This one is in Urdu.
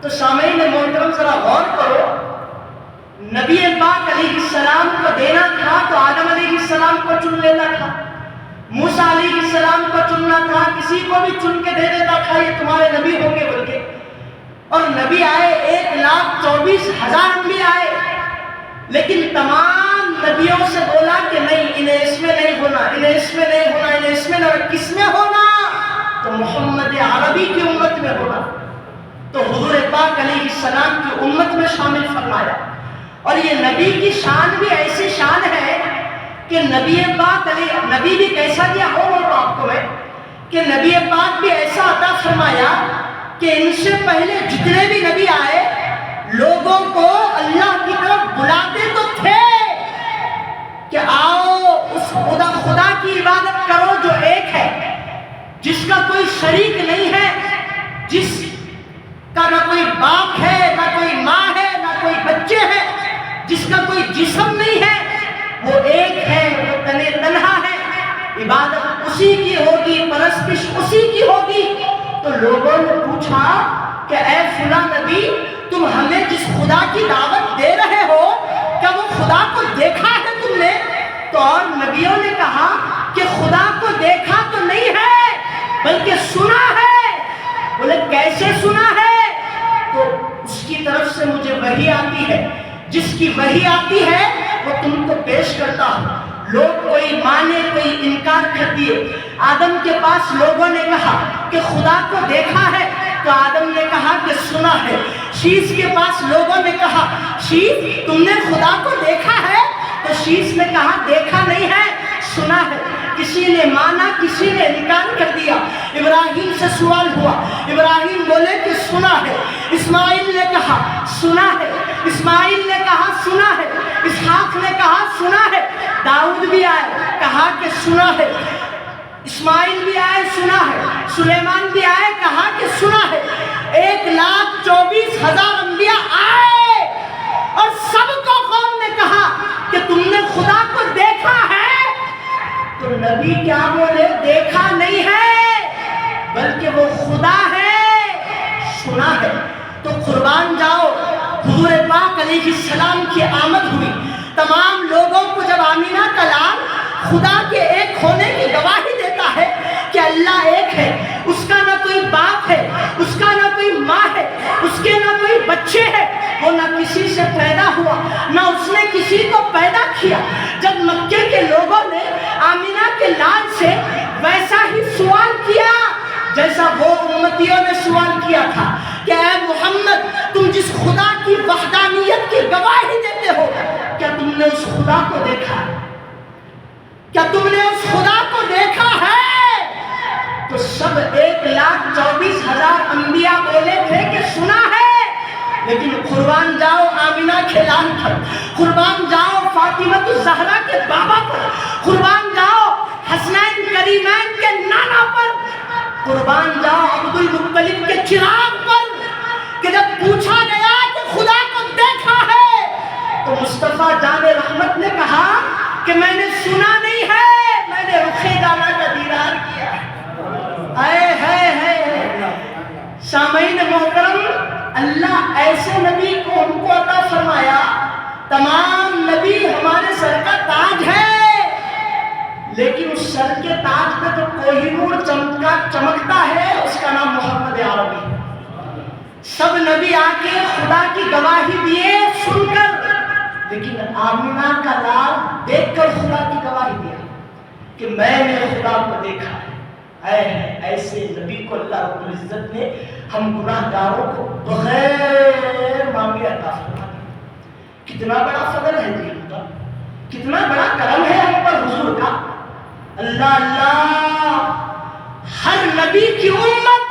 تو سامعین محترم ذرا غور کرو، نبی پاک علیہ السلام کو دینا تھا تو آدم علیہ السلام کو چن لیتا تھا، موسیٰ علیہ السلام کو چننا تھا، کسی کو بھی چن کے دے دیتا تھا یہ تمہارے نبی ہوں گے بول کے. اور نبی آئے 1,24,000 انبیاء آئے، لیکن تمام نبیوں سے بولا کہ نہیں، انہیں اس میں نہیں ہونا، انہیں اس میں نہیں ہونا، انہیں اس میں نہیں ہونا. کس میں ہونا؟ تو محمد عربی کی امت میں ہونا. تو حضور پاک علیہ السلام کی امت میں شامل فرمایا. اور یہ نبی کی شان بھی ایسی شان ہے کہ نبی پاک علیہ، نبی بھی کیسا دیا ہو بول رہا آپ کو میں، کہ نبی پاک بھی ایسا عطا فرمایا کہ ان سے پہلے جتنے بھی نبی آئے لوگوں کو اللہ کی طرف بلاتے تو تھے کہ آؤ اس خدا کی عبادت کرو جو ایک ہے، جس کا کوئی شریک نہیں ہے، جس کا نہ کوئی باپ ہے، نہ کوئی ماں ہے، نہ کوئی بچے ہیں، جس کا کوئی جسم نہیں ہے، وہ ایک ہے، وہ تنے تنہا ہے، عبادت اسی کی ہوگی، پرستش اسی کی ہوگی. تو لوگوں نے پوچھا کہ اے فلاں نبی، تم ہمیں جس خدا کی دعوت دے رہے ہو کیا وہ خدا کو دیکھا ہے تم نے؟ تو اور نبیوں نے کہا کہ خدا کو دیکھا تو نہیں ہے بلکہ سنا ہے. بولے کیسے سنا ہے؟ تو اس کی طرف سے مجھے وحی آتی ہے، جس کی وحی آتی ہے وہ تم کو پیش کرتا ہوں. لوگ کوئی مانے کوئی انکار کر دیے. آدم کے پاس لوگوں نے کہا کہ خدا کو دیکھا ہے، تو آدم نے کہا کہ سنا ہے. شیش کے پاس لوگوں نے کہا شیش تم نے خدا کو دیکھا ہے؟ تو شیش نے کہا دیکھا نہیں ہے، سنا ہے. کسی نے مانا، کسی نے انکار کر دیا. ابراہیم سے سوال ہوا، ابراہیم بولے کہ سنا ہے. اسماعیل نے کہا سنا ہے، اسماعیل نے کہا سنا ہے، اسحاق نے کہا سنا ہے. داؤد بھی آئے کہا کہ سنا ہے، اسماعیل بھی آئے سنا ہے، سلیمان بھی آئے کہا کہ سنا ہے. 1,24,000 انبیاء آئے اور سب کو قوم نے کہا کہ تم نے خدا کو دیکھا ہے؟ تو نبی کیا بولے؟ دیکھا نہیں ہے بلکہ وہ خدا ہے، سنا ہے. تو قربان جاؤ، حضور پاک علیہ السلام کی آمد ہوئی. تمام لوگوں کو جب آمینہ کا لال خدا کے ایک ہونے کی گواہی دیتا ہے کہ اللہ ایک ہے، اس کا نہ کوئی باپ ہے، اس کا نہ کوئی ماں ہے، اس کے نہ کوئی بچے ہیں، وہ نہ کسی سے پیدا ہوا نہ اس نے کسی کو پیدا کیا. جب مکے کے لوگوں نے آمینہ کے لال سے ویسا ہی سوال کیا جیسا وہ امتیوں نے سوال کیا تھا کہ اے محمد، تم جس خدا کی وحدانیت کی گواہی دیتے ہو کیا تم نے اس خدا کو دیکھا ہے؟ کیا تم نے اس خدا کو دیکھا ہے؟ تو سب 1,24,000 انبیاء بولے تھے کہ سنا ہے. لیکن قربان جاؤ آمینہ کے لال پر، قربان جاؤ فاطمہ الزہرا کے بابا پر، قربان جاؤ حسنین کریمین کے نانا پر، قربان جاؤ عبد المطلب کے چراغ پر، کہ جب پوچھا گیا کہ خدا کو دیکھا ہے تو مصطفیٰ جان رحمت نے کہا کہ میں نے سنا نہیں ہے، میں نے رخ جانا کا دیدار کیا. سامعین محترم، اللہ ایسے نبی کو ہم کو عطا فرمایا. تمام نبی ہمارے سر کا تاج ہے، لیکن اس سر کے تاج پہ جو کوہی نور چمکتا ہے اس کا نام محمد عربی. سب نبی آ کے خدا کی گواہی دیے سن کر، لیکن آمینہ کا لال دیکھ کر خدا کی گواہی دیا کہ میں نے خدا کو دیکھا ہے. ایسے نبی کو اللہ رب العزت نے ہم گناہ گاروں کو بغیر مانگے عطا فرما دیا. کتنا بڑا فضل ہے جی ہم کا، کتنا بڑا کرم ہے ہم پر حضور کا. اللہ اللہ، ہر نبی کی امت